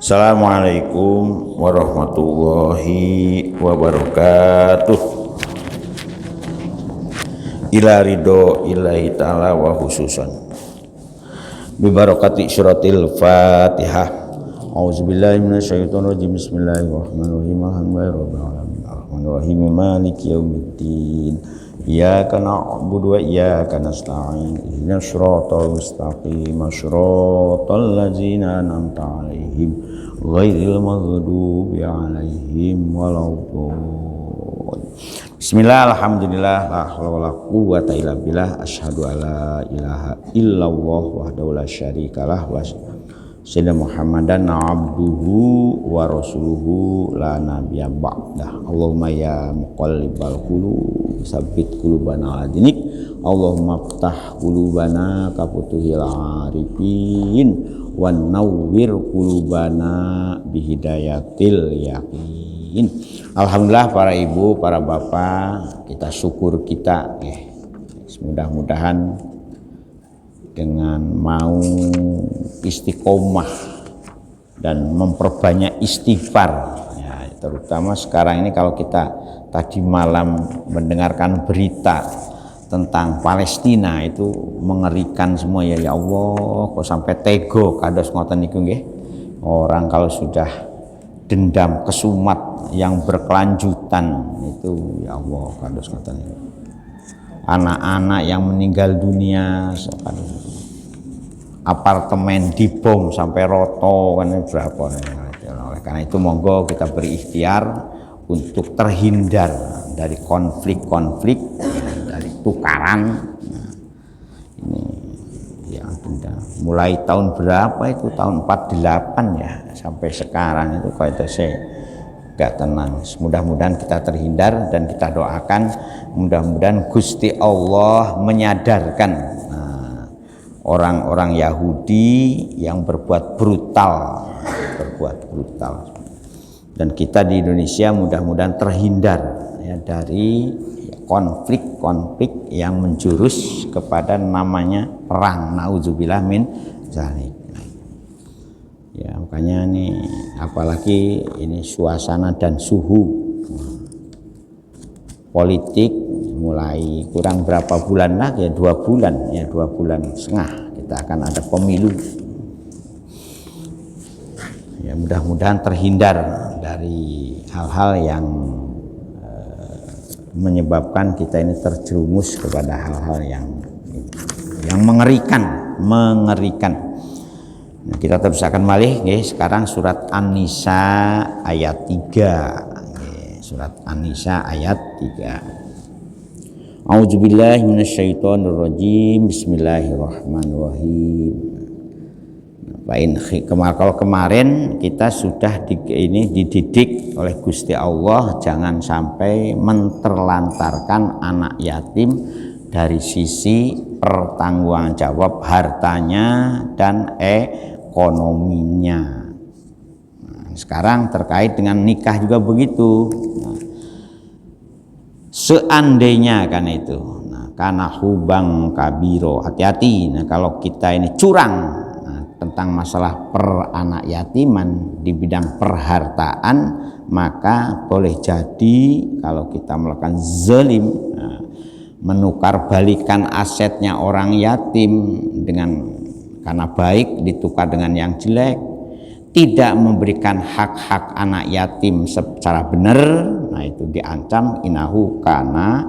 Assalamualaikum warahmatullahi wabarakatuh. Ila ridho ilahi ta'ala wa khususan bi barakati suratil Fatihah. Auzubillahi minasyaitonir rajim. Bismillahirrahmanirrahim. Alhamdulillahirabbil maliki yaumiddin. Iyyaka na'budu wa iyyaka nasta'in. Ihdinas siratal mustaqim. Shiratal ladzina an'amta 'alaihim ghairil maghdubi 'alaihim waladdallin. Bismillah, alhamdulillah, la haula wala quwwata illa billah. Asyhadu alla ilaha illallah wahdahu la syarikalah wa sayyidina Muhammadan abduhu wa rasuluhu la nabiyya ba'dah. Allahumma ya muqallibal qulub tsabbit qulubana ala dinik. Allahumma ftah qulubana ka futuhil arifin wan nawwir qulubana bihidayatil yaqin. Alhamdulillah para ibu, para bapak, kita syukur kita mudah-mudahan dengan mau istiqomah dan memperbanyak istighfar ya, terutama sekarang ini kalau kita tadi malam mendengarkan berita tentang Palestina itu mengerikan semua ya Allah, kok sampai tego kados ngoten niku nggih. Orang kalau sudah dendam kesumat yang berkelanjutan itu ya Allah kados ngoten niku. Anak-anak yang meninggal dunia, apartemen dibom sampai roto kan berapa. Oleh karena itu monggo kita berikhtiar untuk terhindar dari konflik-konflik, dari tukaran. Ini yang mulai tahun berapa itu, tahun 48 ya sampai sekarang itu kok itu saya gak tenang. Mudah-mudahan kita terhindar dan kita doakan mudah-mudahan Gusti Allah menyadarkan orang-orang Yahudi yang berbuat brutal dan kita di Indonesia mudah-mudahan terhindar ya, dari konflik-konflik yang menjurus kepada namanya perang. Nauzubillah min dzalik. Ya makanya nih apalagi ini suasana dan suhu politik mulai kurang berapa bulan lagi ya 2 bulan ya 2 bulan setengah kita akan ada pemilu ya, mudah-mudahan terhindar dari hal-hal yang menyebabkan kita ini terjerumus kepada hal-hal yang mengerikan. Nah, kita terus akan malih sekarang surat An-Nisa ayat 3. Surat An-Nisa ayat 3. A'udzubillahi minasyaitonirrajim. Bismillahirrahmanirrahim. Kalau kemarin kita sudah dididik oleh Gusti Allah jangan sampai menterlantarkan anak yatim dari sisi pertanggungan jawab hartanya dan ekonominya. Nah, sekarang terkait dengan nikah juga begitu. Nah, seandainya kan itu, karena hubang kabiro, hati-hati. Nah, kalau kita ini curang tentang masalah peranak yatiman di bidang perhartaan, maka boleh jadi kalau kita melakukan zalim, menukar balikan asetnya orang yatim dengan karena baik ditukar dengan yang jelek, tidak memberikan hak-hak anak yatim secara benar, nah itu diancam inahu kana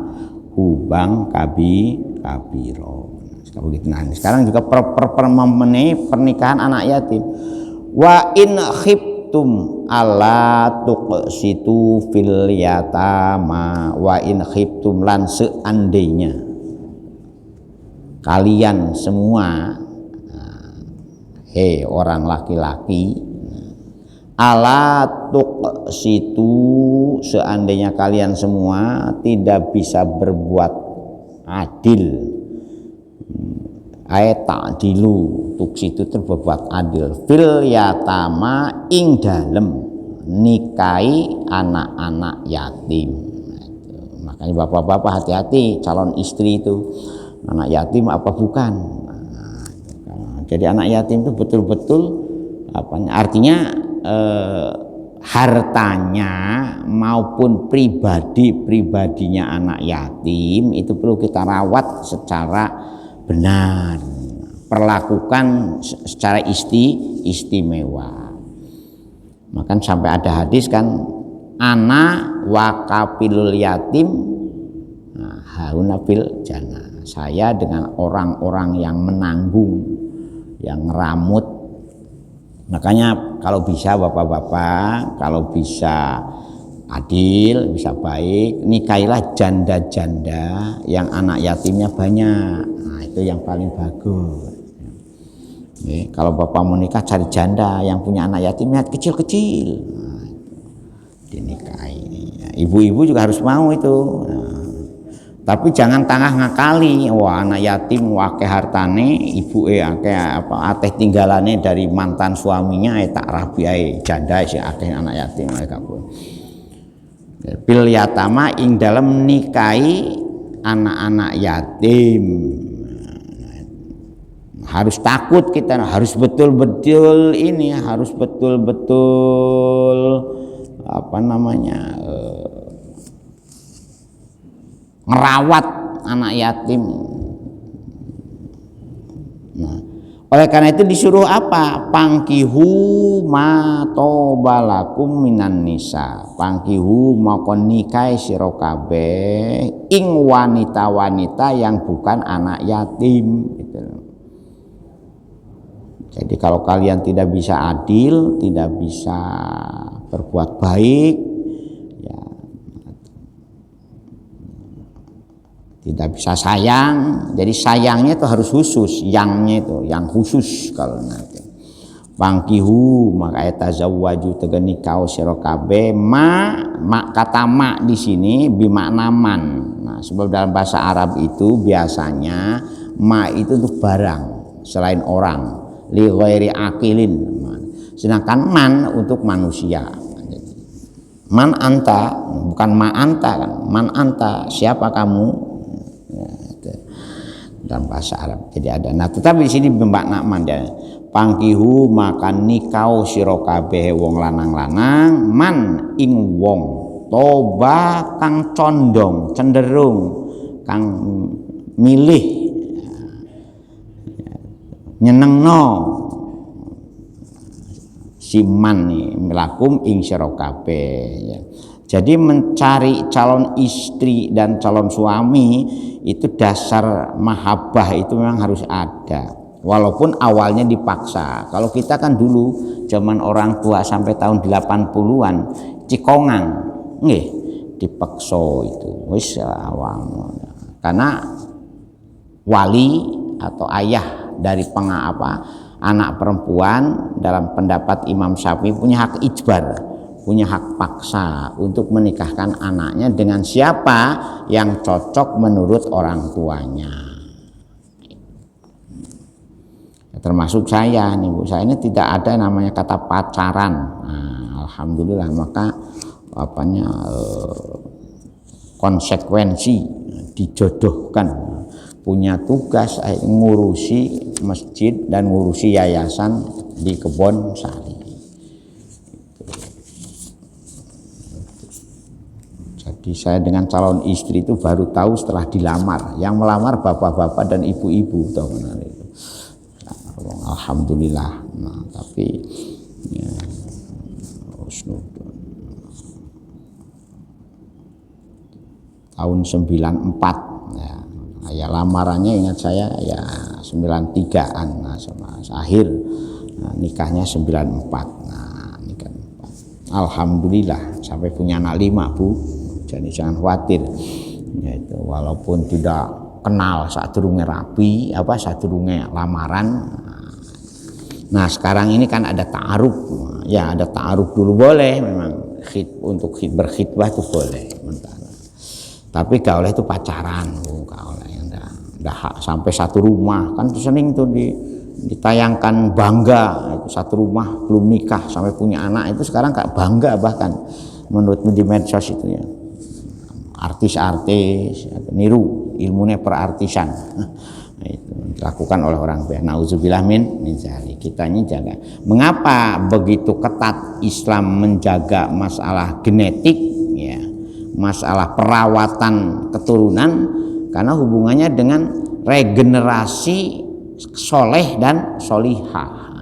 hubang kabiro. Nah, sekarang juga pernikahan anak yatim. Wa in khiftum alla tuqsitu fil yatama wa in khiftum lan seandainya kalian semua orang laki-laki ala tuqsitu seandainya kalian semua tidak bisa berbuat adil. Ayat ta'dilu tuksitu itu berbuat adil fil yatama ing dalem nikahi anak-anak yatim. Makanya bapak-bapak hati-hati calon istri itu anak yatim apa bukan. Jadi anak yatim itu betul-betul artinya hartanya maupun pribadinya anak yatim itu perlu kita rawat secara benar, perlakukan secara istimewa. Maka sampai ada hadis kan, ana wakafilul yatim hauna fil jannah, saya dengan orang-orang yang menanggung, yang ngeramut. Makanya kalau bisa bapak-bapak, kalau bisa adil, bisa baik, nikahilah janda-janda yang anak yatimnya banyak. Nah, itu yang paling bagus. Nih, kalau bapak mau nikah cari janda yang punya anak yatimnya kecil-kecil, nah, dinikahi. Nah, ibu-ibu juga harus mau itu. Nah, tapi jangan tangah ngakali, wah anak yatim wake hartane, ibu akeh apa ateh tinggalane dari mantan suaminya tak rabi ae janda sing akeh anak yatim kabeh. Bil yatama ing dalem nikahi anak-anak yatim. Harus takut kita, harus betul-betul ini, harus betul-betul apa namanya? Merawat anak yatim. Nah, oleh karena itu disuruh apa? Pangkihu ma tobalakum minan nisa. Pangkihu makon nikahi sira kabeh ing wanita-wanita yang bukan anak yatim gitu. Jadi kalau kalian tidak bisa adil, tidak bisa berbuat baik, ya tidak bisa sayang, jadi sayangnya itu harus khusus, yangnya itu yang khusus. Kalau nanti pangkihu maka tazawwaju tegeni kau sira kabeh ma kata ma di sini bimakna man. Nah, sebab dalam bahasa Arab itu biasanya ma itu untuk barang selain orang, li ghairi akilin. Sedangkan man untuk manusia. Man anta bukan ma anta kan, man anta siapa kamu. Dalam bahasa Arab jadi ada. Nah, tetapi di sini bermakna ya. Pangkihu makan nikau sira kabeh wong lanang-lanang man ing wong toba kang condong cenderung kang milih nyenengno si man lakum ing sira kabeh ya. Jadi mencari calon istri dan calon suami itu dasar mahabbah itu memang harus ada. Walaupun awalnya dipaksa. Kalau kita kan dulu zaman orang tua sampai tahun 80-an cikongan, nggih, dipaksa itu. Wis awal. Karena wali atau ayah dari anak perempuan dalam pendapat Imam Syafi'i punya hak ijbar, punya hak paksa untuk menikahkan anaknya dengan siapa yang cocok menurut orang tuanya. Termasuk saya nih Bu, saya ini tidak ada namanya kata pacaran. Nah, alhamdulillah maka konsekuensi dijodohkan, punya tugas ngurusi masjid dan ngurusi yayasan di Kebon Sari. Jadi saya dengan calon istri itu baru tahu setelah dilamar. Yang melamar bapak-bapak dan ibu-ibu tahu benar itu. Alhamdulillah. Nah, tapi ya, tahun 94 ya lamarannya ingat saya ya 93-an akhir. Nah, nikahnya 94. Nah, nikah 4. Alhamdulillah sampai punya anak 5 Bu. Jadi jangan khawatir. Ya, itu walaupun tidak kenal saat durunge rapi saat durunge lamaran. Nah, sekarang ini kan ada ta'aruf. Ya, ada ta'aruf dulu boleh memang untuk berkhitbah itu boleh. Tapi gaulnya itu pacaran, gaulnya udah sampai satu rumah kan sering tuh ditayangkan bangga itu satu rumah belum nikah sampai punya anak itu sekarang gak bangga bahkan menurut di medsos itu ya. Artis-artis niru ilmunya perartisan. Nah, itu dilakukan oleh orang tua. Nauzubillah min zalik. Kita ini jaga. Mengapa begitu ketat Islam menjaga masalah genetik ya, masalah perawatan keturunan, karena hubungannya dengan regenerasi soleh dan solihah,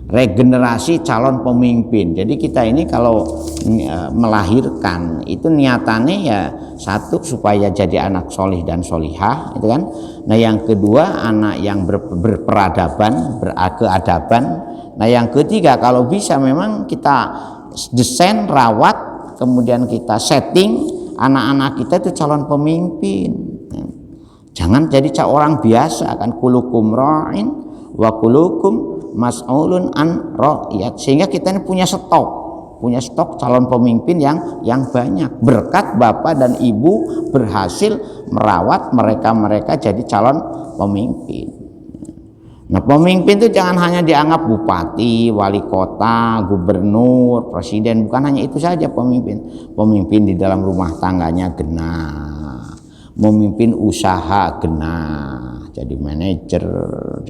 regenerasi calon pemimpin. Jadi kita ini kalau melahirkan itu niatannya ya satu supaya jadi anak solih dan solihah, itu kan. Nah yang kedua anak yang berperadaban, berkeadaban. Nah yang ketiga kalau bisa memang kita desain, rawat, kemudian kita setting anak-anak kita itu calon pemimpin. Jangan jadi orang biasa kan, kulukum ra'in wa kulukum mas'ulun an ra'iyat, sehingga kita ini punya stok calon pemimpin yang banyak berkat bapak dan ibu berhasil merawat mereka jadi calon pemimpin. Nah, pemimpin itu jangan hanya dianggap bupati, wali kota, gubernur, presiden, bukan hanya itu saja pemimpin. Pemimpin di dalam rumah tangganya genah, memimpin usaha genah, jadi manajer,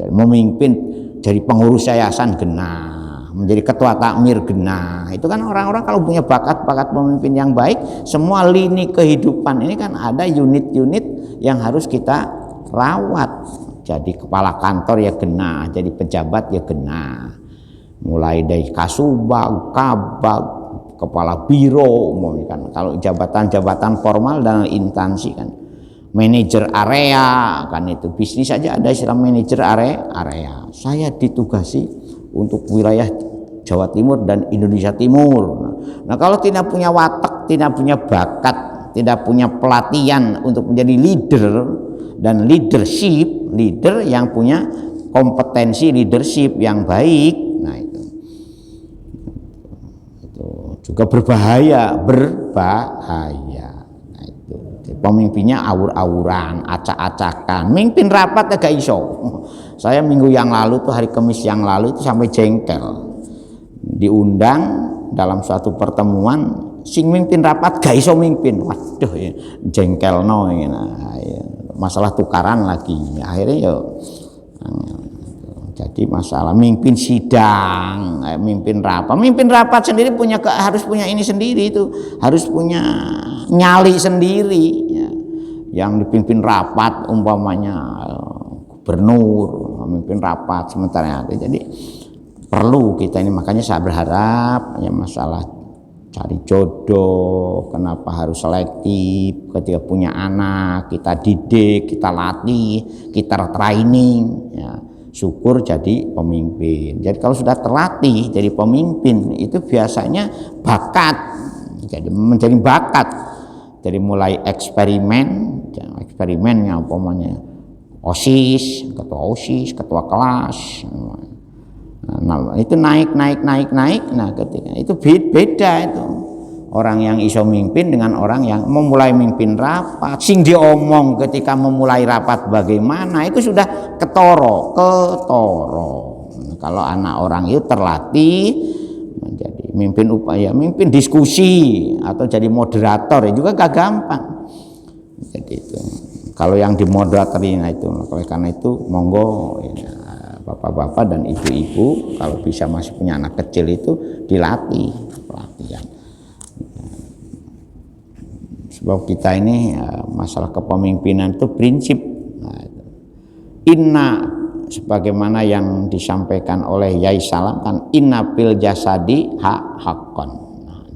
memimpin jadi pengurus yayasan genah, menjadi ketua takmir genah. Itu kan orang-orang kalau punya bakat pemimpin yang baik, semua lini kehidupan ini kan ada unit-unit yang harus kita rawat. Jadi kepala kantor ya genah, jadi pejabat ya genah. Mulai dari kasubag, kabag, kepala biro, kan kalau jabatan-jabatan formal dan instansi kan. Manajer area kan, itu bisnis saja ada istilah manajer area. Saya ditugasi untuk wilayah Jawa Timur dan Indonesia Timur. Nah kalau tidak punya watak, tidak punya bakat, tidak punya pelatihan untuk menjadi leader dan leader yang punya kompetensi leadership yang baik, nah itu juga berbahaya. Pemimpinnya awur-awuran, acak-acakan, mimpin rapat agak iso. Saya minggu yang lalu tuh, hari Kamis yang lalu itu sampai jengkel, diundang dalam suatu pertemuan, sing mimpin rapat gak iso mimpin, waduh ya, jengkel no ya. Masalah tukaran lagi, akhirnya ya jadi masalah mimpin sidang, mimpin rapat sendiri harus punya ini sendiri, itu harus punya nyali sendiri ya. Yang dipimpin rapat umpamanya gubernur memimpin rapat sementara, jadi perlu kita ini. Makanya saya berharap ya masalah cari jodoh, kenapa harus selektif, ketika punya anak kita didik, kita latih, kita training ya. Syukur jadi pemimpin. Jadi kalau sudah terlatih jadi pemimpin itu biasanya bakat, jadi menjadi bakat. Dari mulai eksperimennya umpamanya OSIS, ketua kelas. Nah, itu naik. Nah, ketika itu beda itu. Orang yang iso mimpin dengan orang yang memulai mimpin rapat, sing diomong ketika memulai rapat bagaimana, itu sudah ketoro. Nah, kalau anak orang itu terlatih menjadi mimpin diskusi atau jadi moderator ya juga gak gampang. Jadi itu kalau yang dimoderatorinya itu, karena itu monggo ya, bapak-bapak dan ibu-ibu kalau bisa masih punya anak kecil itu dilatih pelatihan. Sebab kita ini masalah kepemimpinan itu prinsip. Inna sebagaimana yang disampaikan oleh Yai Salam kan, inna fil jasadi haqqan.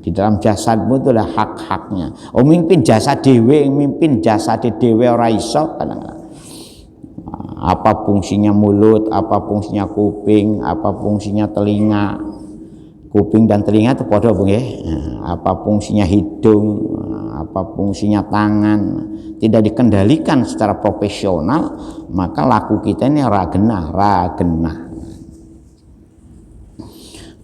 Di dalam jasadmu itu ada hak-haknya. Mimpin jasad dewe, mimpin jasad dewe ora iso kadang-kadang. Apa fungsinya mulut, apa fungsinya kuping, apa fungsinya telinga. Kuping dan telinga itu podo nggih. Apa fungsinya hidung, apa fungsinya tangan, tidak dikendalikan secara profesional, maka laku kita ini ragenah.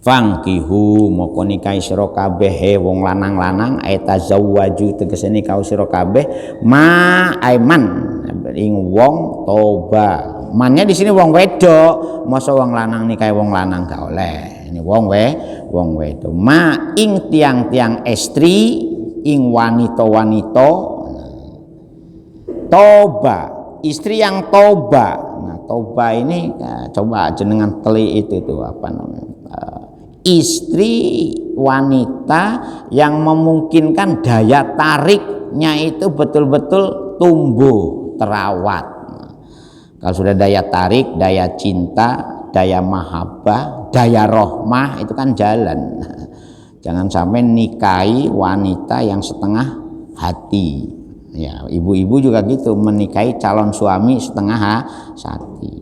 Fangkihu moko nikahi sira kabeh wong lanang-lanang etazawwaju tegese nikah sira kabeh ma aiman ing wong toba. Mannya di sini wong wedok, masa wong lanang nikahi wong lanang gak oleh. Ini wong wedok. Ma ing tiang-tiang estri ing wanita-wanita toba, istri yang toba. Nah, Toba ini coba jenengan teli itu tuh apa namanya, istri wanita yang memungkinkan daya tariknya itu betul-betul tumbuh terawat. Kalau sudah daya tarik, daya cinta, daya mahabbah, daya rohmah itu kan jalan. Jangan sampai nikahi wanita yang setengah hati. Ya, ibu-ibu juga gitu, menikahi calon suami setengah hati.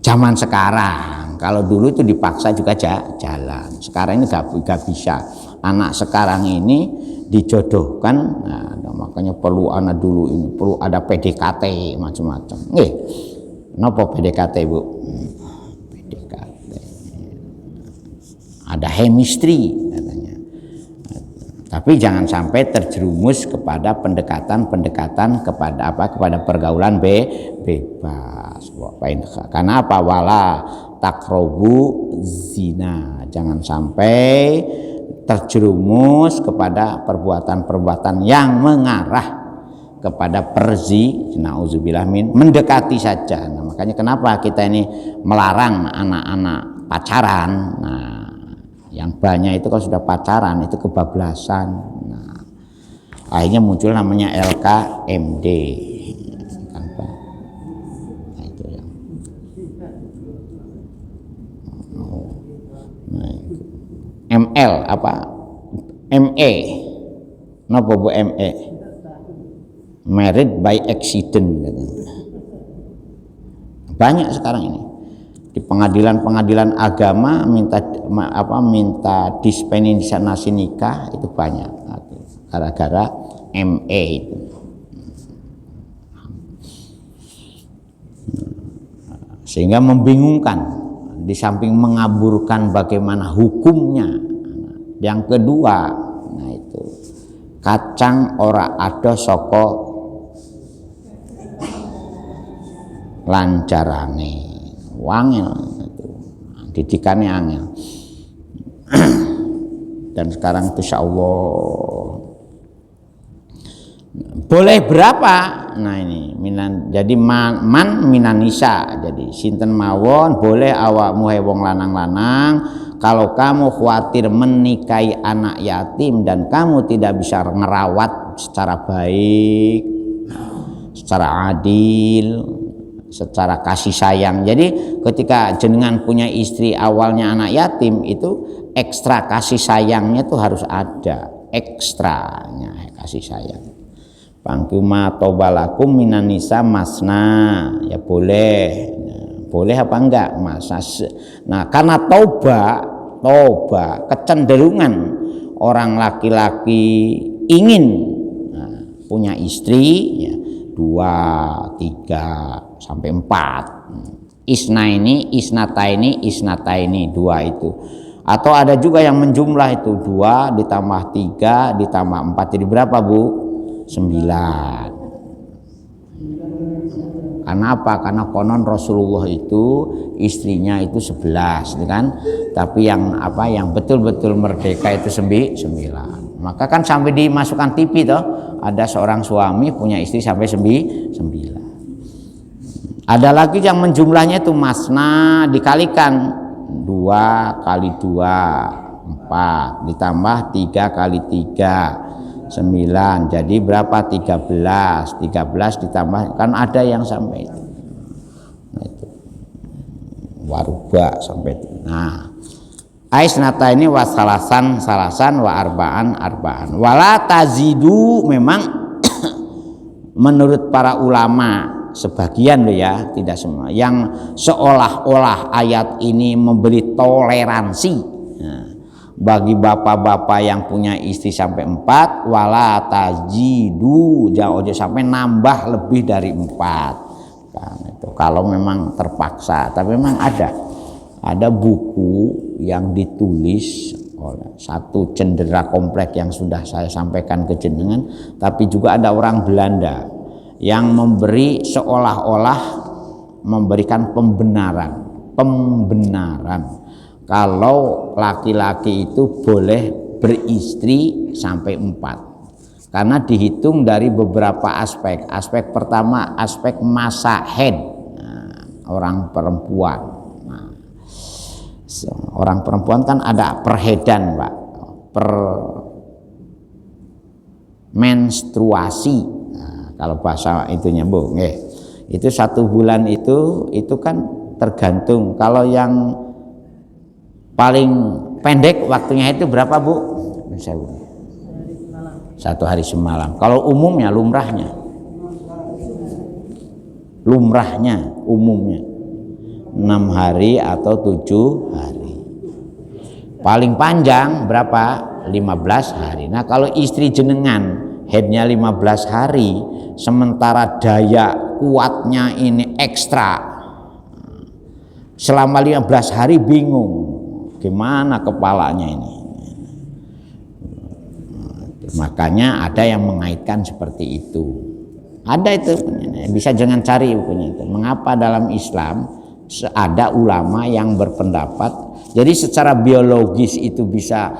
Zaman sekarang, kalau dulu itu dipaksa juga jalan. Sekarang ini gak bisa. Anak sekarang ini dijodohkan, nah, makanya perlu anak dulu ini, perlu ada PDKT macam-macam. Napa PDKT, Bu? PDKT. Ada chemistry katanya. Tapi jangan sampai terjerumus kepada pendekatan kepada apa? Kepada pergaulan bebas. Karena apa? Wala takrobu zina. Jangan sampai terjerumus kepada perbuatan-perbuatan yang mengarah kepada nauzubillah min, mendekati saja. Nah, makanya kenapa kita ini melarang anak-anak pacaran. Nah, yang banyak itu kalau sudah pacaran itu kebablasan. Nah, akhirnya muncul namanya LKMD. Nah, itu yang ML apa? ME. Napa Bu ME? Married by accident. Banyak sekarang ini di pengadilan agama minta dispensasi nikah itu banyak gara-gara ME itu. Sehingga membingungkan, di samping mengaburkan bagaimana hukumnya. Yang kedua, nah itu kacang ora ada saka lancarane, wangel itu didikannya angel. Dan sekarang insya Allah boleh berapa? Nah ini jadi man minan nisa, jadi sinten mawon boleh awakmu wong lanang-lanang. Kalau kamu khawatir menikahi anak yatim dan kamu tidak bisa ngerawat secara baik, secara adil, secara kasih sayang. Jadi ketika jenengan punya istri awalnya anak yatim, itu ekstra kasih sayangnya tuh harus ada, ekstranya kasih sayang. Pangkuma tobalakum minan nisa masna, ya boleh. Boleh apa enggak masa? Nah, karena toba kecenderungan orang laki-laki ingin punya istri ya, 2, 3 sampai 4. Isnata ini 2 itu. Atau ada juga yang menjumlah itu 2 ditambah 3 ditambah 4 jadi berapa, Bu? 9. Karena apa? Karena konon Rasulullah itu istrinya itu 11, kan? Tapi yang betul-betul merdeka itu 9. Maka kan sampai dimasukkan TV toh, ada seorang suami punya istri sampai 9. Ada lagi yang menjumlahnya itu masna dikalikan 2 kali 2 4 ditambah 3 kali 3 9, jadi berapa? 13 ditambah, kan ada yang sampai itu. Nah, itu waruba sampai itu. Nah, aisnata ini wasalasan wa arba'an wala tazidu. Memang menurut para ulama sebagian loh ya, tidak semua, yang seolah-olah ayat ini memberi toleransi bagi bapak-bapak yang punya istri sampai 4, wala tajidu, jangan sampai nambah lebih dari 4. Kan, itu kalau memang terpaksa. Tapi memang ada buku yang ditulis oleh satu cendera komplek yang sudah saya sampaikan ke jenengan, tapi juga ada orang Belanda yang memberi seolah-olah memberikan pembenaran kalau laki-laki itu boleh beristri sampai 4, karena dihitung dari beberapa aspek. Aspek pertama, aspek masa haid. Nah, orang perempuan. Nah, orang perempuan kan ada perhedan, Pak, menstruasi. Nah, kalau bahasa itunya Bu, itu 1 bulan itu kan tergantung. Kalau yang paling pendek waktunya itu berapa Bu? 1 hari semalam. Kalau umumnya, lumrahnya umumnya 6 hari atau 7 hari. Paling panjang berapa? 15 hari. Nah, kalau istri jenengan headnya 15 hari, sementara daya kuatnya ini ekstra, selama 15 hari bingung gimana kepalanya ini. Makanya ada yang mengaitkan seperti itu. Ada itu, bisa jangan cari bukunya itu. Mengapa dalam Islam ada ulama yang berpendapat jadi secara biologis itu bisa,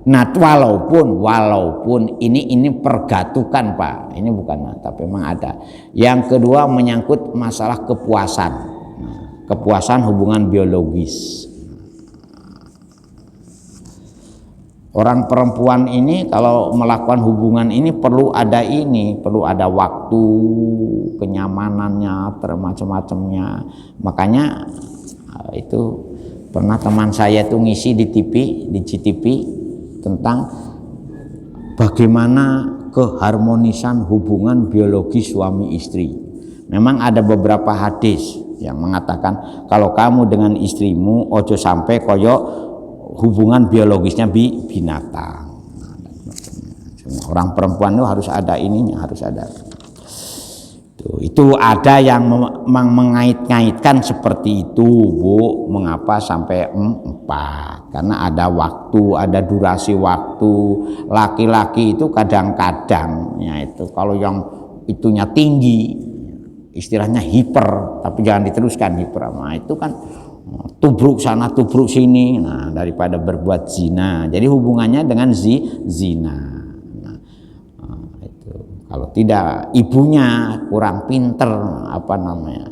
nah walaupun ini pergatukan Pak, ini bukan, tapi memang ada. Yang kedua menyangkut masalah kepuasan, kepuasan hubungan biologis. Orang perempuan ini kalau melakukan hubungan ini perlu ada waktu, kenyamanannya, termacam-macamnya. Makanya itu pernah teman saya itu ngisi di GTV tentang bagaimana keharmonisan hubungan biologi suami istri. Memang ada beberapa hadis yang mengatakan kalau kamu dengan istrimu ojo sampai koyo hubungan biologisnya binatang. Orang perempuan itu harus ada ininya, harus ada. Itu ada yang mengait-ngaitkan seperti itu, Bu. Mengapa sampai 4? Karena ada waktu, ada durasi waktu. Laki-laki itu kadang-kadang ya itu kalau yang itunya tinggi, istilahnya hiper, tapi jangan diteruskan hiper. Nah, itu kan tubruk sana tubruk sini, nah daripada berbuat zina. Jadi hubungannya dengan zina. Nah, itu kalau tidak ibunya kurang pinter apa namanya.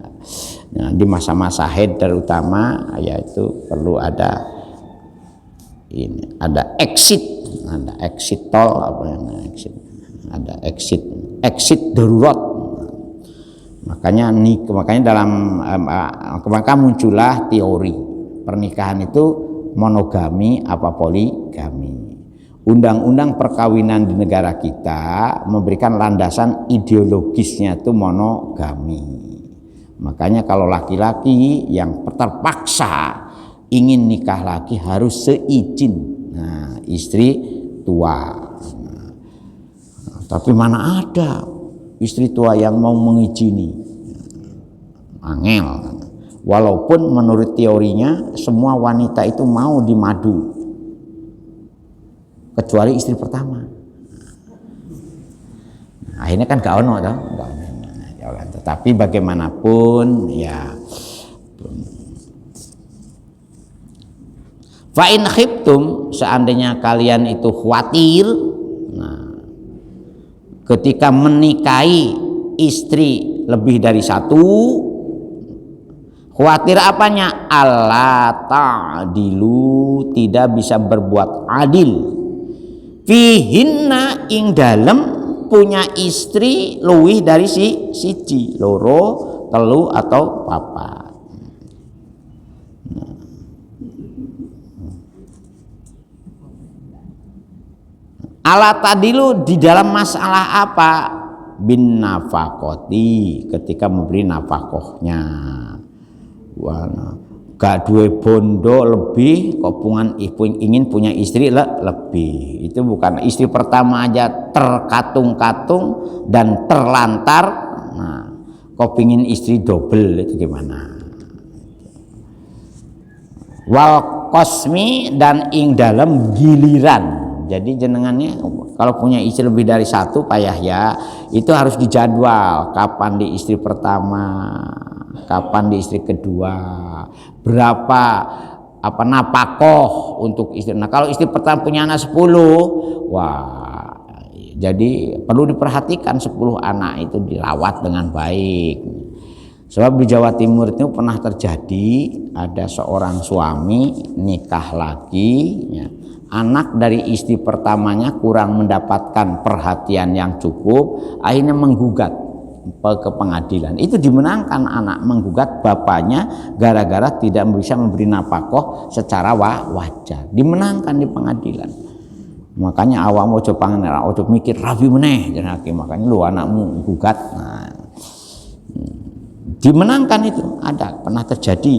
Nah, di masa-masa haid terutama yaitu perlu ada exit tol apa yang ada exit darurat. Makanya dalam maka muncullah teori pernikahan itu monogami apa poligami. Undang-undang perkawinan di negara kita memberikan landasan ideologisnya itu monogami. Makanya kalau laki-laki yang terpaksa ingin nikah lagi harus seizin istri tua. Tapi mana ada istri tua yang mau mengizini, angel. Walaupun menurut teorinya semua wanita itu mau dimadu, kecuali istri pertama. Akhirnya kan gak ono toh, tetapi bagaimanapun ya. Fa in khiftum, seandainya kalian itu khawatir, ketika menikahi istri lebih dari 1, khawatir apanya? Allah ta'dilu, tidak bisa berbuat adil. Fihinna ing dalem punya istri luwih dari siji, loro, telu atau papat. Ala tadilu di dalam masalah apa? Bin nafakoti, ketika memberi nafkahnya. Gak duwe bondo lebih, kok ingin punya istri lebih. Itu bukan istri pertama aja terkatung-katung dan terlantar. Nah, kok pingin istri double itu gimana? Wal kosmi dan ing dalam giliran. Jadi jenengannya kalau punya istri lebih dari 1 Pak Yahya, itu harus dijadwal kapan di istri pertama, kapan di istri kedua, berapa napakoh untuk istri. Nah, kalau istri pertama punya anak 10, wah, jadi perlu diperhatikan 10 anak itu dirawat dengan baik. Sebab di Jawa Timur itu pernah terjadi ada seorang suami nikah lagi, ya, anak dari istri pertamanya kurang mendapatkan perhatian yang cukup, akhirnya menggugat ke pengadilan. Itu dimenangkan, anak menggugat bapaknya gara-gara tidak bisa memberi nafkah secara wajar. Dimenangkan di pengadilan. Makanya awakmu ojo pangen, ojo mikir rabi meneh jan hakim. Makanya lu anakmu gugat. Nah, dimenangkan itu pernah terjadi.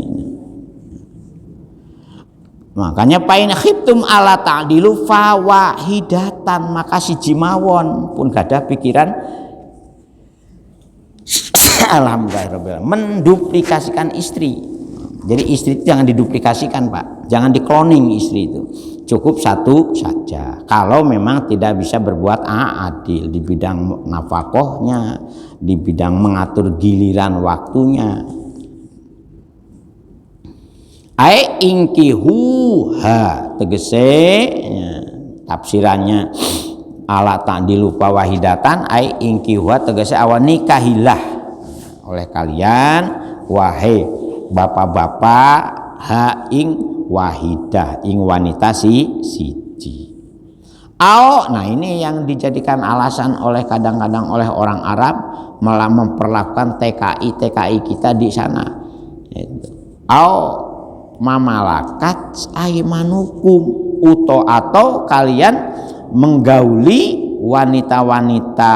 Makanya pain khiftum ala ta'dilu fawahidatan, maka siji mawon pun gadah pikiran alhamdulillah menduplikasikan istri. Jadi istri itu jangan diduplikasikan, Pak. Jangan dikloning istri itu. Cukup satu saja. Kalau memang tidak bisa berbuat adil di bidang nafkahnya, di bidang mengatur giliran waktunya. Ai ingkihu ha tegese ya, tafsirannya ala ta'dilu fawahidatan ai ingkihu tegese awan nikahilah oleh kalian wahai bapak-bapak ha ing wahidah ing wanita siji. Nah ini yang dijadikan alasan oleh kadang-kadang oleh orang Arab malah memperlakukan TKI kita di sana. Mamalakat aimanukum atau kalian menggauli wanita-wanita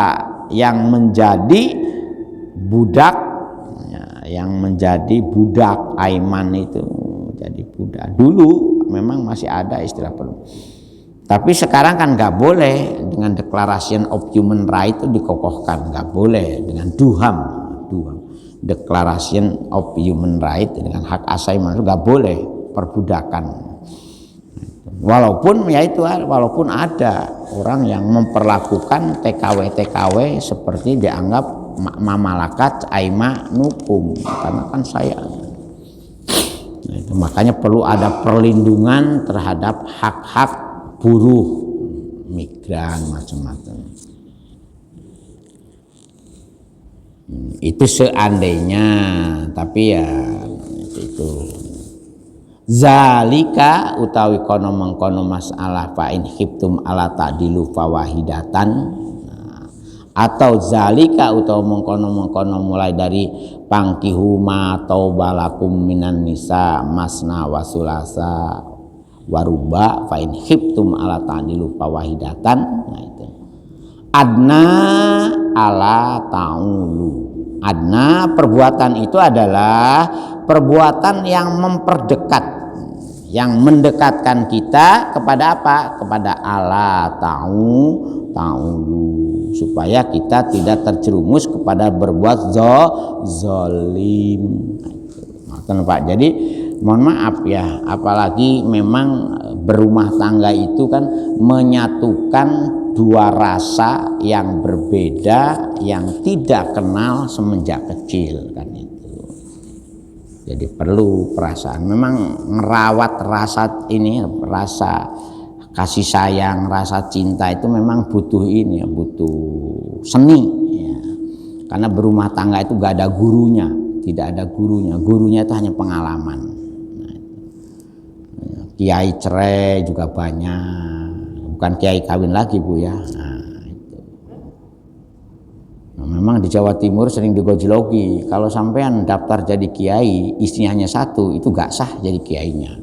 yang menjadi budak, yang menjadi budak aiman itu jadi budak. Dulu memang masih ada istilah perlu, tapi sekarang kan nggak boleh. Dengan Declaration of Human Rights itu dikokohkan nggak boleh, dengan DUHAM Declaration of Human Rights, dengan hak asasi manusia nggak boleh perbudakan. Walaupun ada orang yang memperlakukan TKW seperti dianggap mamalakat aimanukum, karena kan saya. Nah, itu makanya perlu ada perlindungan terhadap hak-hak buruh migran macam-macam. Itu seandainya, tapi ya itu zalika utawi kono mengkono masalah fa in khiftum ala ta'dilu fawahidatan, atau zalika utawi mengkono mulai dari pangkihu ma taubalakum minan nisa masna wasulasa waruba fa in khiftum ala ta'dilu fawahidatan. Nah itu adna ala ta'ulu. Adna perbuatan itu adalah perbuatan yang memperdekat, yang mendekatkan kita kepada apa? Kepada ala ta'ulu, supaya kita tidak terjerumus kepada berbuat zalim. Nah, Pak. Jadi mohon maaf ya, apalagi memang berumah tangga itu kan menyatukan dua rasa yang berbeda yang tidak kenal semenjak kecil kan itu. Jadi perlu perasaan, memang merawat rasa ini, rasa kasih sayang, rasa cinta itu memang butuh ini ya, butuh seni ya. Karena berumah tangga itu gak ada gurunya, tidak ada gurunya itu hanya pengalaman. Nah, kiai cerai juga banyak, bukan kiai kawin lagi Bu ya. Nah, itu. Nah, memang di Jawa Timur sering digojloki, kalau sampean daftar jadi kiai istrinya hanya satu, itu gak sah jadi kiainya.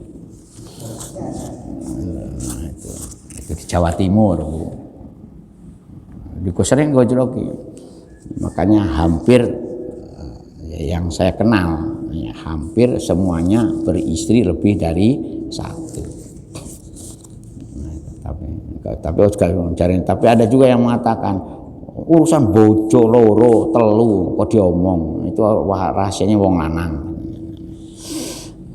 Nah, itu di Jawa Timur Bu. Sering gojloki, makanya hampir yang saya kenal ya, hampir semuanya beristri lebih dari satu. Tapi ada juga yang mengatakan urusan bojo loro telu kok diomong itu rahasianya wong lanang.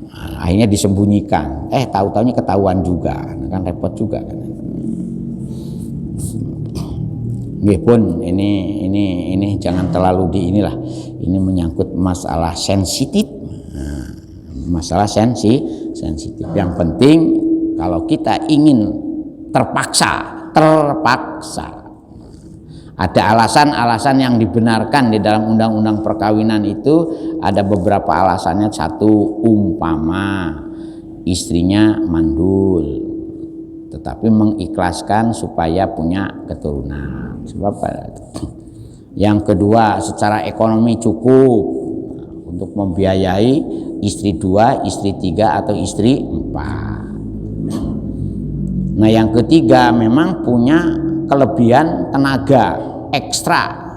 Nah, akhirnya disembunyikan. Tahu-tahunya ketahuan juga, kan repot juga kan. Nggih pun ini jangan terlalu ini menyangkut masalah sensitif. Nah, masalah sensitif. Yang penting kalau kita ingin terpaksa Ada alasan-alasan yang dibenarkan di dalam undang-undang perkawinan itu, ada beberapa alasannya. Satu, umpama istrinya mandul tetapi mengikhlaskan supaya punya keturunan. Sebab yang kedua, secara ekonomi cukup untuk membiayai istri 2, istri 3 atau istri 4. Nah, yang ketiga memang punya kelebihan tenaga ekstra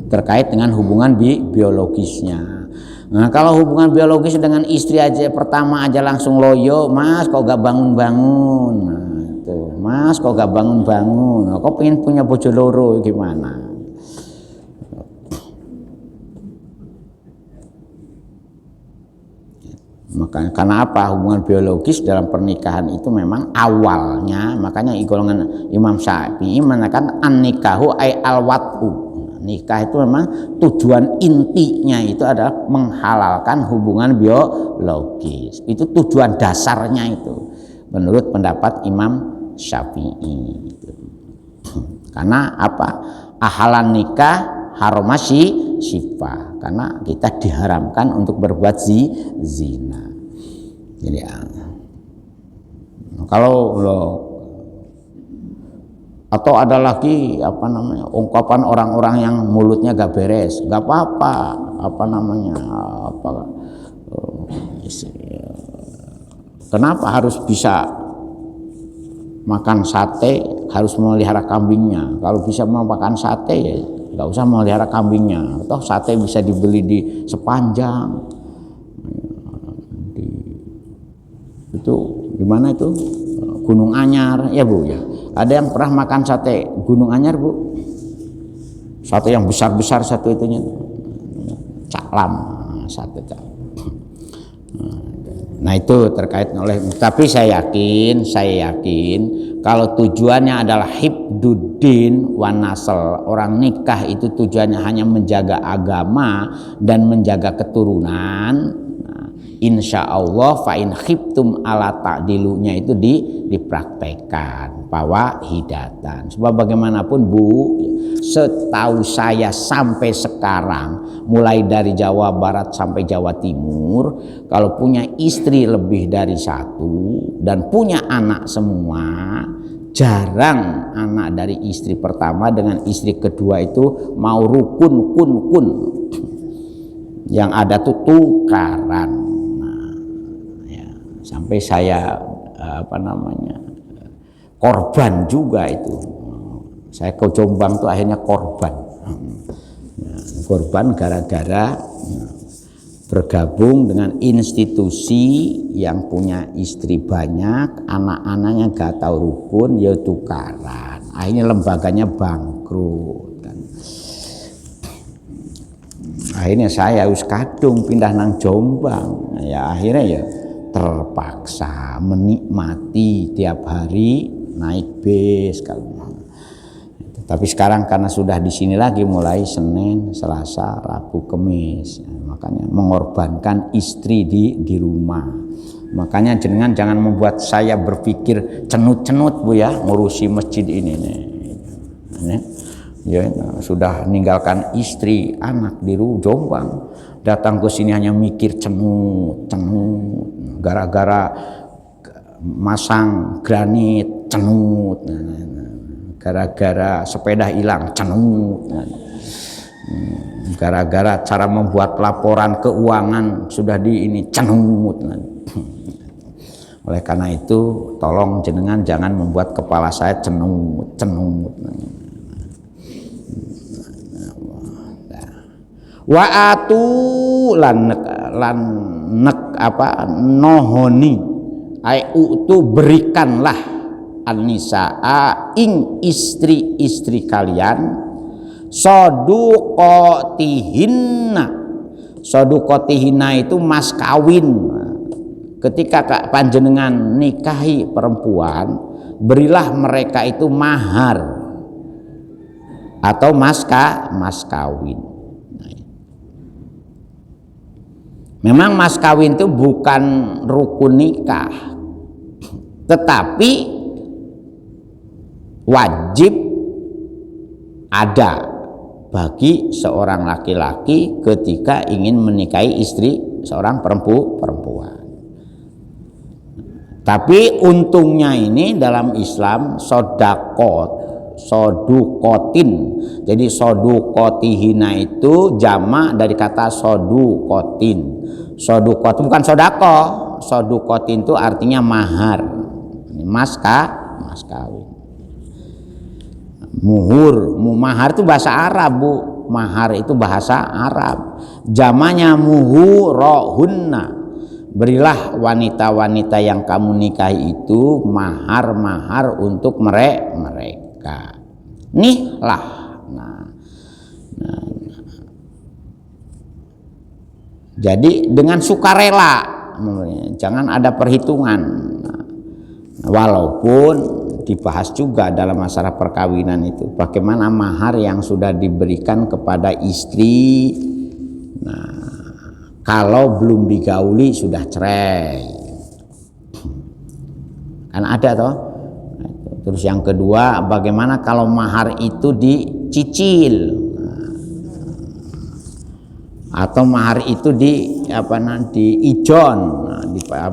terkait dengan hubungan biologisnya. Nah, kalau hubungan biologis dengan istri aja pertama aja langsung loyo, Mas kok gak bangun-bangun. Nah, itu, Mas kok gak bangun-bangun. Nah, kok pengen punya bojo loro gimana? Makanya karena apa? Hubungan biologis dalam pernikahan itu memang awalnya, makanya golongan Imam Syafi'i menekan an-nikahu ay al-wat'u. Nikah itu memang tujuan intinya itu adalah menghalalkan hubungan biologis. Itu tujuan dasarnya itu menurut pendapat Imam Syafi'i. Karena apa? Ahalan nikah haromasi syifa, karena kita diharamkan untuk berbuat zina. Jadi kalau atau ada lagi ungkapan orang-orang yang mulutnya gak beres, gak apa-apa, kenapa harus bisa makan sate, harus memelihara kambingnya? Kalau bisa makan sate ya nggak usah memelihara kambingnya. Atau sate bisa dibeli di Sepanjang, itu di mana itu, Gunung Anyar ya Bu ya. Ada yang pernah makan sate Gunung Anyar Bu? Sate yang besar-besar satu itunya, caklam, sate caklam. Nah itu terkait oleh, tapi saya yakin kalau tujuannya adalah hibduddin wan nasl, orang nikah itu tujuannya hanya menjaga agama dan menjaga keturunan. Insya Allah fa'in khiftum ala ta'dilunya itu dipraktekkan bahwa hidatan. Sebab bagaimanapun Bu, setahu saya sampai sekarang mulai dari Jawa Barat sampai Jawa Timur, kalau punya istri lebih dari satu dan punya anak semua, jarang anak dari istri pertama dengan istri kedua itu mau rukun kun. Yang ada tuh tukaran. Sampai saya korban juga itu. Saya ke Jombang tuh akhirnya korban gara-gara bergabung dengan institusi yang punya istri banyak, anak-anaknya gak tahu rukun, ya tukaran. Akhirnya lembaganya bangkrut kan. Akhirnya saya harus kadung pindah nang Jombang. Ya akhirnya ya terpaksa menikmati tiap hari naik bis kalau. Tapi sekarang karena sudah di sini lagi mulai Senin, Selasa, Rabu, Kamis, makanya mengorbankan istri di rumah. Makanya jangan membuat saya berpikir cenut-cenut Bu ya, ngurusi masjid ini nih. Ya, sudah meninggalkan istri, anak di Jombang, datang ke sini hanya mikir cenut, gara-gara masang granit cenut, gara-gara sepeda hilang cenut, gara-gara cara membuat laporan keuangan sudah di ini cenut. Oleh karena itu tolong jenengan jangan membuat kepala saya cenut. Wa atu lan nohoni ai utu berikanlah an-nisaa ing istri-istri kalian soduqotihinna itu mas kawin. Ketika panjenengan nikahi perempuan, berilah mereka itu mahar atau mas kawin. Memang mas kawin itu bukan rukun nikah, tetapi wajib ada bagi seorang laki-laki ketika ingin menikahi istri seorang perempuan. Tapi untungnya ini dalam Islam sodukotin. Jadi sodukotihina itu jamak dari kata sodukotin. Sodukot bukan sodako. Sodukotin itu artinya mahar. Mas kawin. Mahar itu bahasa Arab, Bu. Mahar itu bahasa Arab. Jamanya muhurohunna. Berilah wanita-wanita yang kamu nikahi itu mahar-mahar untuk mereka. Nah. Jadi dengan sukarela, jangan ada perhitungan. Walaupun dibahas juga dalam masalah perkawinan itu bagaimana mahar yang sudah diberikan kepada istri. Nah, kalau belum digauli sudah cerai, kan ada toh. Terus yang kedua, bagaimana kalau mahar itu dicicil atau mahar itu diijon,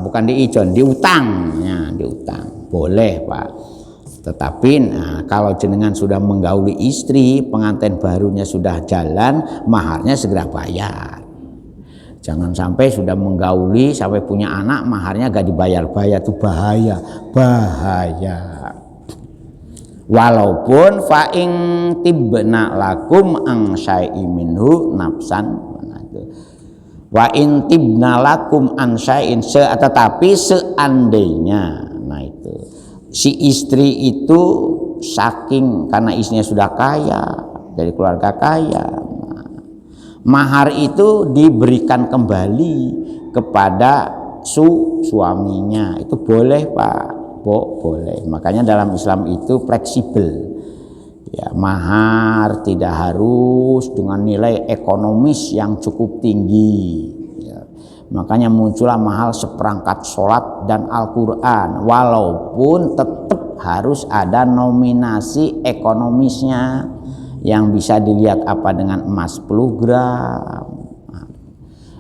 bukan diijon, diutang, ya, diutang boleh Pak. Tetapi kalau jenengan sudah menggauli istri, pengantin barunya sudah jalan, maharnya segera bayar. Jangan sampai sudah menggauli sampai punya anak maharnya gak dibayar-bayar, itu bahaya. Walaupun fa'ing tibna lakum ang syai'in minhu nafsan, wa in tibna lakum an syai'in, tetapi seandainya, nah itu si istri itu saking karena istrinya sudah kaya dari keluarga kaya, mahar itu diberikan kembali kepada suaminya, itu boleh Pak, boleh. Makanya dalam Islam itu fleksibel, ya, mahar tidak harus dengan nilai ekonomis yang cukup tinggi, ya. Makanya muncullah mahal seperangkat sholat dan Al-Quran, walaupun tetap harus ada nominasi ekonomisnya yang bisa dilihat apa dengan emas 10 gram,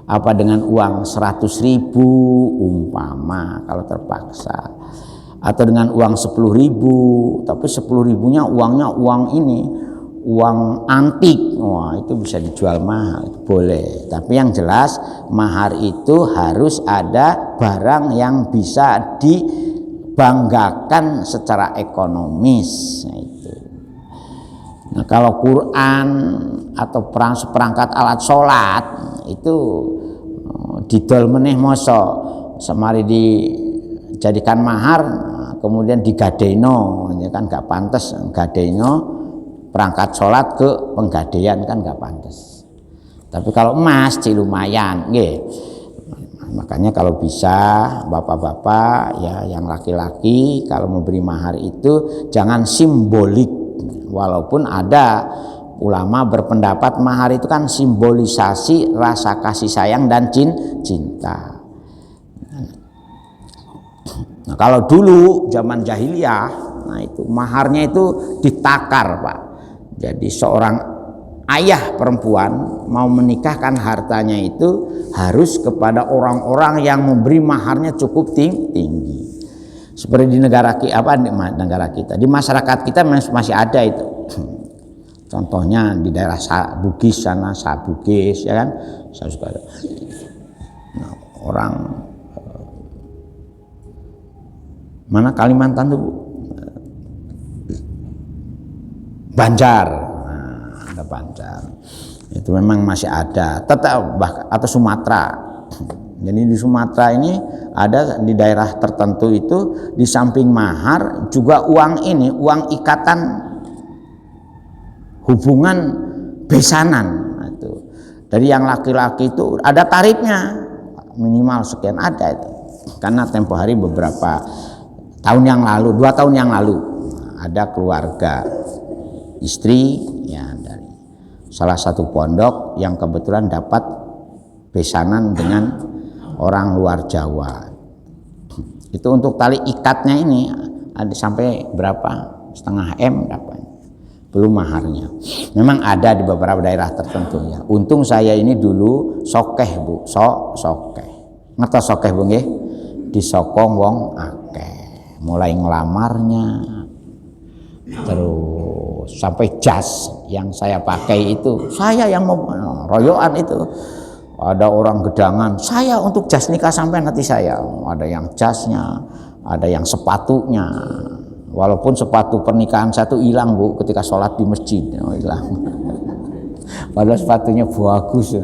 apa dengan uang 100.000 umpama kalau terpaksa, atau dengan uang 10.000, tapi 10.000-nya uangnya uang antik, wah itu bisa dijual mahal, itu boleh. Tapi yang jelas mahar itu harus ada barang yang bisa dibanggakan secara ekonomis. Nah, kalau Quran atau seperangkat alat sholat itu didol meneh moso semari dijadikan mahar kemudian digadeno, ya kan gak pantas gadeno perangkat sholat ke penggadean, kan gak pantas. Tapi kalau emas lumayan, nggih. Makanya kalau bisa bapak-bapak ya yang laki-laki kalau memberi mahar itu jangan simbolik. Walaupun ada ulama berpendapat mahar itu kan simbolisasi rasa kasih sayang dan cinta. Nah, kalau dulu zaman jahiliyah, nah itu maharnya itu ditakar Pak. Jadi seorang ayah perempuan mau menikahkan hartanya itu harus kepada orang-orang yang memberi maharnya cukup tinggi. Seperti di negara kita, di masyarakat kita masih ada itu. Contohnya di daerah Bugis sana, Bugis, ya kan. Nah, orang mana Kalimantan tuh, Bu? Banjar. Nah, ada Banjar. Itu memang masih ada. Atau Sumatera. Jadi di Sumatera ini ada di daerah tertentu itu di samping mahar juga uang ikatan hubungan besanan. Nah, itu. Dari yang laki-laki itu ada tarifnya minimal sekian, ada itu. Karena tempo hari beberapa tahun yang lalu, 2 tahun yang lalu ada keluarga istri ya dari salah satu pondok yang kebetulan dapat besanan dengan orang luar Jawa. Itu untuk tali ikatnya ini ada sampai berapa? 0,5 M dapat. belum maharnya. Memang ada di beberapa daerah tertentu ya. Untung saya ini dulu sokeh Bu, sokeh. Ngertos sokeh Bu nggih? Disokong wong akeh. Mulai ngelamarnya, terus sampai jas yang saya pakai itu saya yang mau royoan itu. Ada orang gedangan, saya untuk jas nikah sampai nanti saya. Ada yang jasnya, ada yang sepatunya. Walaupun sepatu pernikahan saya itu hilang Bu ketika sholat di masjid, hilang. Padahal sepatunya bagus.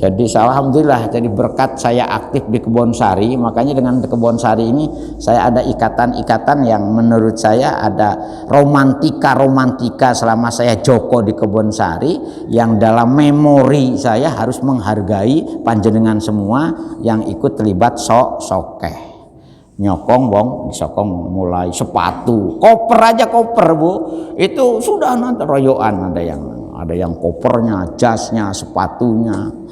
Jadi alhamdulillah, jadi berkat saya aktif di Kebonsari, makanya dengan Kebonsari ini saya ada ikatan-ikatan yang menurut saya ada romantika selama saya joko di Kebonsari, yang dalam memori saya harus menghargai panjenengan semua yang ikut terlibat sokeh. Nyokong wong disokong, mulai sepatu, koper Bu, itu sudah nanti royoan, ada yang kopernya, jasnya, sepatunya.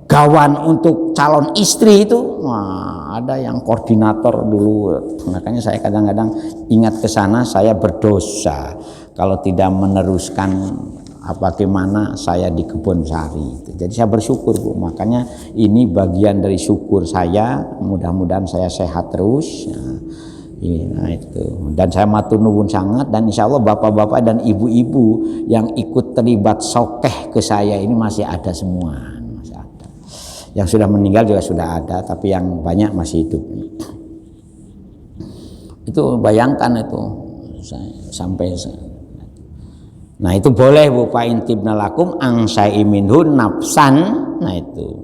Gawan untuk calon istri itu, wah, ada yang koordinator dulu. Makanya saya kadang-kadang ingat ke sana, saya berdosa kalau tidak meneruskan bagaimana saya di Kebonsari. Jadi saya bersyukur Bu, makanya ini bagian dari syukur saya. Mudah-mudahan saya sehat terus. Nah itu, dan saya matur nuwun sangat, dan insya Allah bapak-bapak dan ibu-ibu yang ikut terlibat sokeh ke saya ini masih ada semua, masih ada. Yang sudah meninggal juga sudah ada, tapi yang banyak masih hidup. Itu bayangkan itu sampai. Nah itu boleh Bu, fa intibna lakum angsai minhun nafsan, nah itu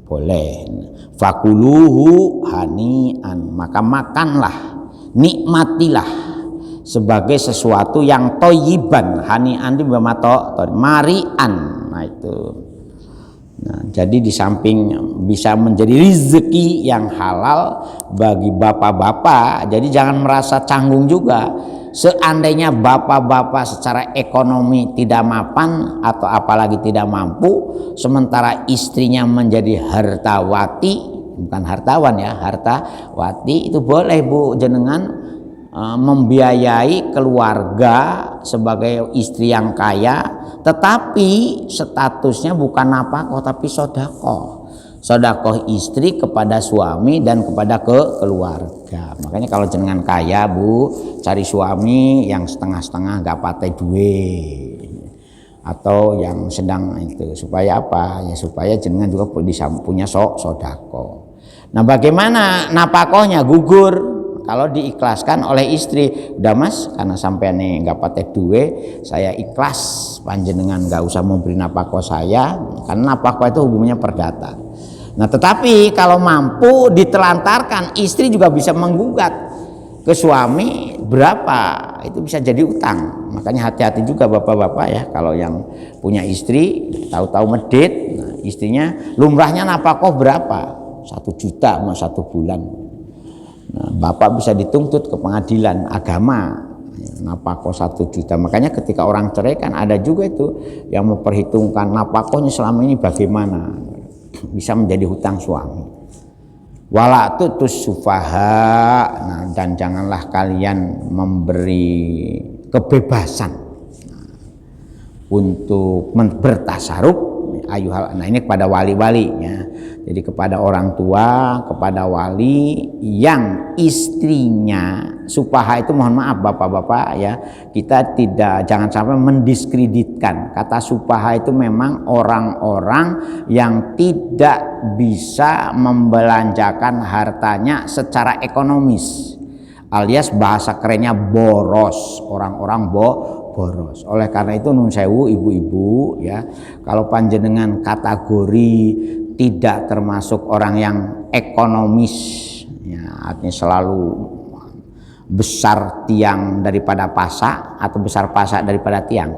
boleh. Fakuluhu hanian, maka makanlah, nikmatilah sebagai sesuatu yang toyiban. Hanian itu marian. Nah itu. Nah, jadi di samping bisa menjadi rezeki yang halal bagi bapak-bapak, jadi jangan merasa canggung juga. Seandainya bapak-bapak secara ekonomi tidak mapan atau apalagi tidak mampu, sementara istrinya menjadi hartawati, bukan hartawan ya, hartawati, itu boleh Bu jenengan membiayai keluarga sebagai istri yang kaya, tetapi statusnya bukan nafkah tapi sodakoh istri kepada suami dan kepada keluarga. Makanya kalau jenengan kaya Bu, cari suami yang setengah-setengah gak pakai duit, atau yang sedang itu, supaya apa ya, supaya jenengan juga bisa punya sodakoh. Nah bagaimana nafkahnya gugur kalau diikhlaskan oleh istri? Udah Mas, karena sampean nih nggak pakai duit, saya ikhlas, panjenengan nggak usah memberi nafkah saya, karena nafkah itu hubungannya perdata. Nah tetapi kalau mampu ditelantarkan, istri juga bisa menggugat ke suami berapa, itu bisa jadi utang. Makanya hati-hati juga bapak-bapak ya, kalau yang punya istri tahu-tahu medit, nah, istrinya lumrahnya nafkah berapa, 1 juta mau 1 bulan. Nah, bapak bisa dituntut ke pengadilan agama, nafkah 1 juta. Makanya ketika orang cerai kan ada juga itu yang memperhitungkan nafkahnya selama ini bagaimana, bisa menjadi hutang suami. Wala tutus sufaha, nah, dan janganlah kalian memberi kebebasan untuk bertasaruf. Nah ini kepada wali-wali ya. Jadi kepada orang tua, kepada wali yang istrinya supaha itu, mohon maaf bapak-bapak ya, kita jangan sampai mendiskreditkan. Kata supaha itu memang orang-orang yang tidak bisa membelanjakan hartanya secara ekonomis, alias bahasa kerennya boros, orang-orang boros. Oleh karena itu nun sewu ibu-ibu ya, kalau panjenengan kategori tidak termasuk orang yang ekonomis ya, artinya selalu besar tiang daripada pasak atau besar pasak daripada tiang,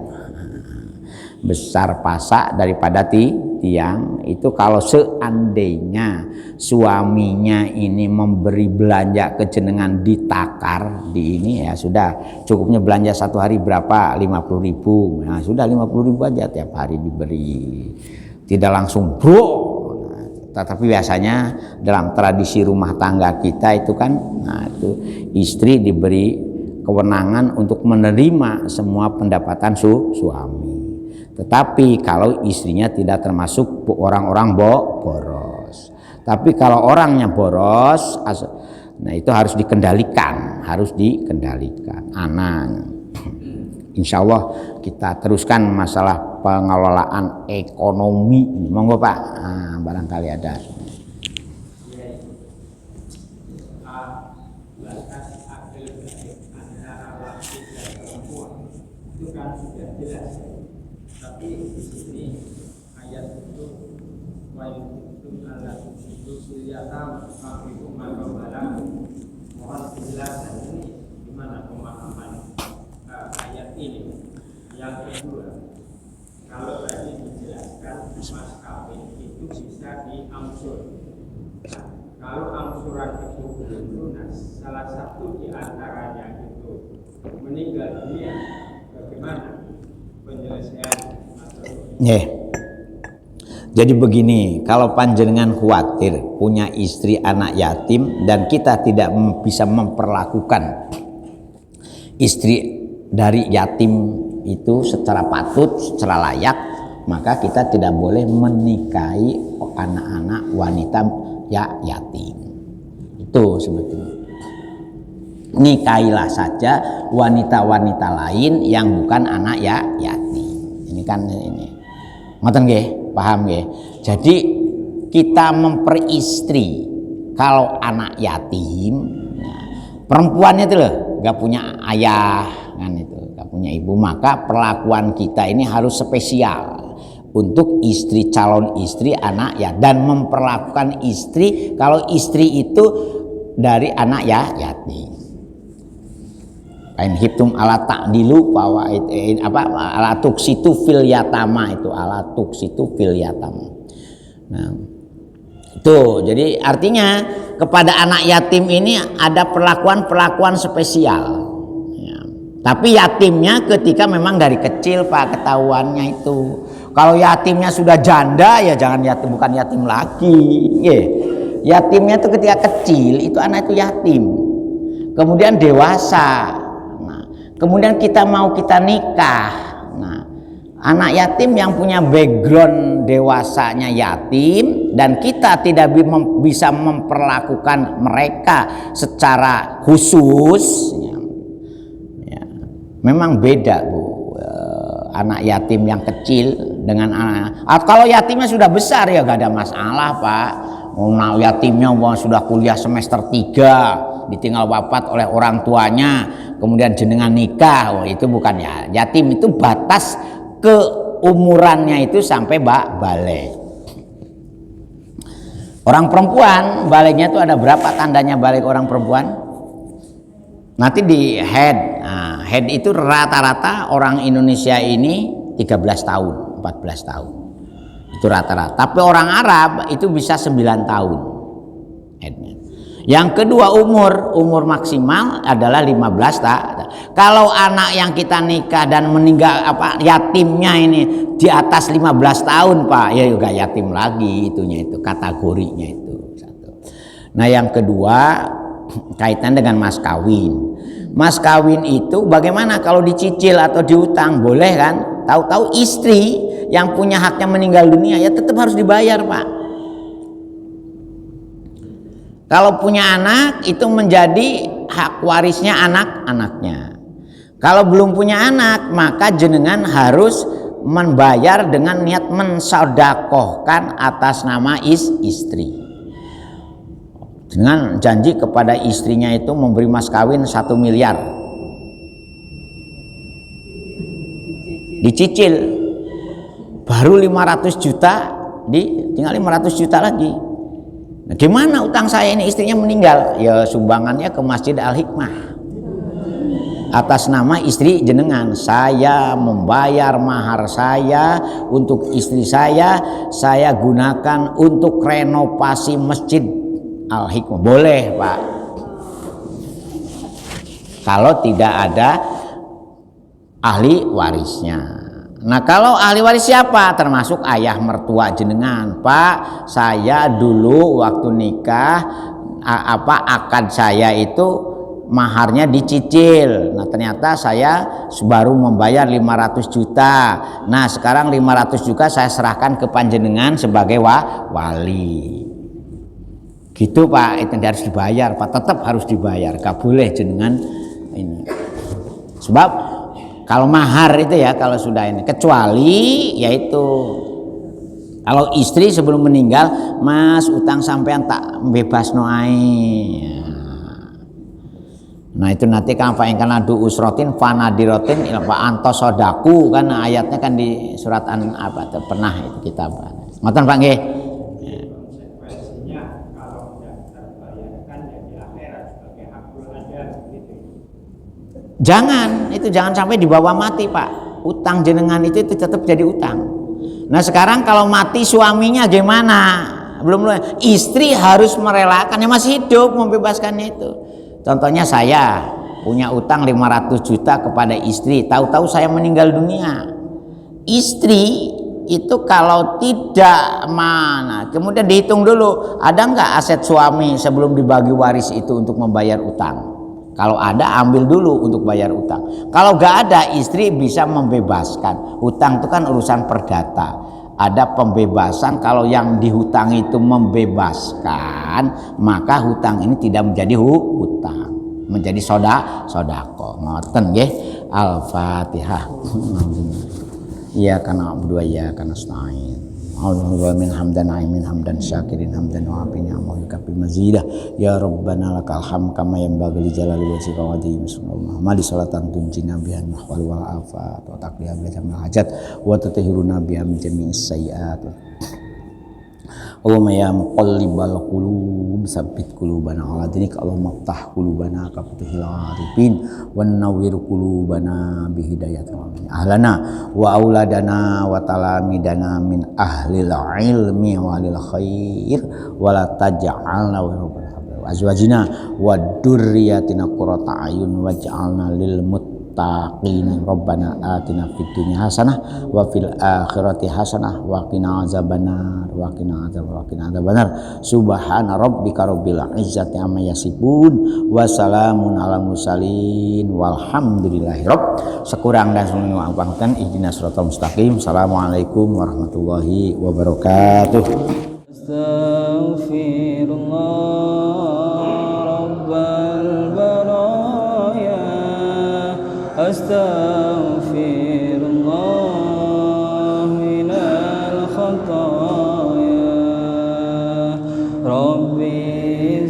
besar pasak daripada tiang, itu kalau seandainya suaminya ini memberi belanja ke jenengan ditakar di ini ya, sudah cukupnya belanja 1 hari berapa, 50.000, nah sudah 50.000 aja tiap hari diberi, tidak langsung bro. Tetapi biasanya dalam tradisi rumah tangga kita itu kan, nah itu istri diberi kewenangan untuk menerima semua pendapatan suami. Tetapi kalau istrinya tidak termasuk orang-orang boros. Tapi kalau orangnya boros, nah itu harus dikendalikan, anak. Insya Allah kita teruskan masalah pengelolaan ekonomi. Monggo Pak, nah, barangkali ada. Itu kan sudah jelas. Tapi di sini ayat itu wa'intum ala itu suriyatam fakikum maka mohon penjelasan ini gimana pemahaman ayat ini. Yang kedua, kalau tadi dijelaskan mas kawin itu bisa diangsur. Nah, kalau angsuran itu belum lunas, salah satu di antaranya itu meninggal dunia, bagaimana penyelesaian atau Jadi begini, kalau panjenengan khawatir punya istri anak yatim dan kita tidak bisa memperlakukan istri dari yatim itu secara patut, secara layak, maka kita tidak boleh menikahi anak-anak wanita yatim. Itu sebetulnya. Nikahilah saja wanita-wanita lain yang bukan anak yatim. Ini kan ini. Ngoten nggih, paham nggih? Jadi kita memperistri kalau anak yatim, nah, perempuannya itu loh, nggak punya ayah kan itu, nggak punya ibu, maka perlakuan kita ini harus spesial untuk istri, calon istri anak ya, dan memperlakukan istri kalau istri itu dari anak yatim. Kain hiptum ala ta'dilu bahwa ala tuksitu fil yatama, itu ala tuksitu fil yatama. Nah, itu jadi artinya kepada anak yatim ini ada perlakuan spesial. Ya. Tapi yatimnya ketika memang dari kecil Pak ketahuannya itu. Kalau yatimnya sudah janda ya jangan yatim, bukan yatim lagi. Yeah. Yatimnya itu ketika kecil itu anak itu yatim. Kemudian dewasa. Kemudian kita nikah. Nah, anak yatim yang punya background dewasanya yatim dan kita tidak bisa memperlakukan mereka secara khusus. Ya, memang beda Bu. Anak yatim yang kecil dengan anak. Kalau yatimnya sudah besar ya gak ada masalah Pak. Anak yatimnya sudah kuliah semester 3, ditinggal wafat oleh orang tuanya, kemudian jenengan nikah, itu bukan ya. Yatim itu batas keumurannya itu sampai balik. Orang perempuan baliknya itu ada berapa tandanya balik orang perempuan? Nanti di head. Nah, head itu rata-rata orang Indonesia ini 13 tahun, 14 tahun. Itu rata-rata. Tapi orang Arab itu bisa 9 tahun headnya. Yang kedua umur maksimal adalah 15 tahun. Kalau anak yang kita nikah dan meninggal yatimnya ini di atas 15 tahun Pak, ya juga yatim lagi itunya, itu kategorinya itu satu. Nah, yang kedua kaitan dengan mas kawin. Mas kawin itu bagaimana kalau dicicil atau diutang? Boleh kan? Tahu-tahu istri yang punya haknya meninggal dunia ya tetap harus dibayar Pak. Kalau punya anak itu menjadi hak warisnya anak-anaknya. Kalau belum punya anak maka jenengan harus membayar dengan niat mensodakohkan atas nama istri. Dengan janji kepada istrinya itu memberi mas kawin 1 miliar. Dicicil. Baru 500 juta, tinggal 500 juta lagi. Nah, gimana utang saya ini, istrinya meninggal? Ya sumbangannya ke Masjid Al-Hikmah. Atas nama istri jenengan, saya membayar mahar saya untuk istri saya gunakan untuk renovasi Masjid Al-Hikmah. Boleh Pak. Kalau tidak ada ahli warisnya. Nah kalau ahli waris siapa? Termasuk ayah mertua jenengan. Pak, saya dulu waktu nikah akad saya itu maharnya dicicil. Nah ternyata saya baru membayar 500 juta. Nah sekarang 500 juta saya serahkan ke panjenengan sebagai wali. Gitu Pak, itu harus dibayar Pak, tetap harus dibayar. Gak boleh jenengan ini. Sebab kalau mahar itu ya kalau sudah ini, kecuali yaitu kalau istri sebelum meninggal, Mas utang sampean tak bebas noai. Nah itu nanti kan fa ingkana du usrotin fanadirotin ilfa antosodaku kan ayatnya kan di surat apa tuh pernah itu kita bahas. Ngoten Pak nggih. Konsekuensinya kalau tidak terbayarkan ya di akhirat sebagai hakul ada gitu. Jangan sampai dibawa mati Pak. Utang jenengan itu tetap jadi utang. Nah sekarang kalau mati suaminya gimana? Belum istri harus merelakan yang masih hidup membebaskannya itu. Contohnya saya punya utang 500 juta kepada istri, tahu-tahu saya meninggal dunia. Istri itu kalau tidak mana, kemudian dihitung dulu ada nggak aset suami sebelum dibagi waris itu untuk membayar utang. Kalau ada ambil dulu untuk bayar utang. Kalau nggak ada istri bisa membebaskan. Utang itu kan urusan perdata. Ada pembebasan kalau yang dihutang itu membebaskan, maka hutang ini tidak menjadi hutang, menjadi sodako. Ngoten nggih. Al-Fatihah. Iya karena berdua ya karena nasta'in. Allahumma min hamdan aimin hamdan syakirin hamdan wa afin ya muhikabil mazidah ya rabbana lakal hamd kama yanbaghi li jalali wajhika wa azimi subhanallah mali salatan tunjina bihan mahwal wal afat wa taqdiya bil jamal hajat wa tutahhiruna biha min jami'is sayyi'at. Allahumma ya muqallibal qulub tsabbit qulubana ala dinik. Allahumma ftah qulubana ka futuhil arifin wan nawwir qulubana bi hidayatil amin. Ahlana wa auladana wa talamidana min ahlil ilmi walil khair wa la taj'alna wa azwajina wa dzurriyyatina qurrata ayun waj'alna lil muttaqin. Rabbana atina fid dunya hasanah wa fil akhirati hasanah wa qina azabannar wa qina adzabannar. Subhana rabbika rabbil izzati amma yasifun wa salamun alal mursalin walhamdulillahi sekurang dan semua pangkat ihdinas siratal mustaqim. Assalamualaikum warahmatullahi wabarakatuh. Astaghfirullah minal khataya Rabbi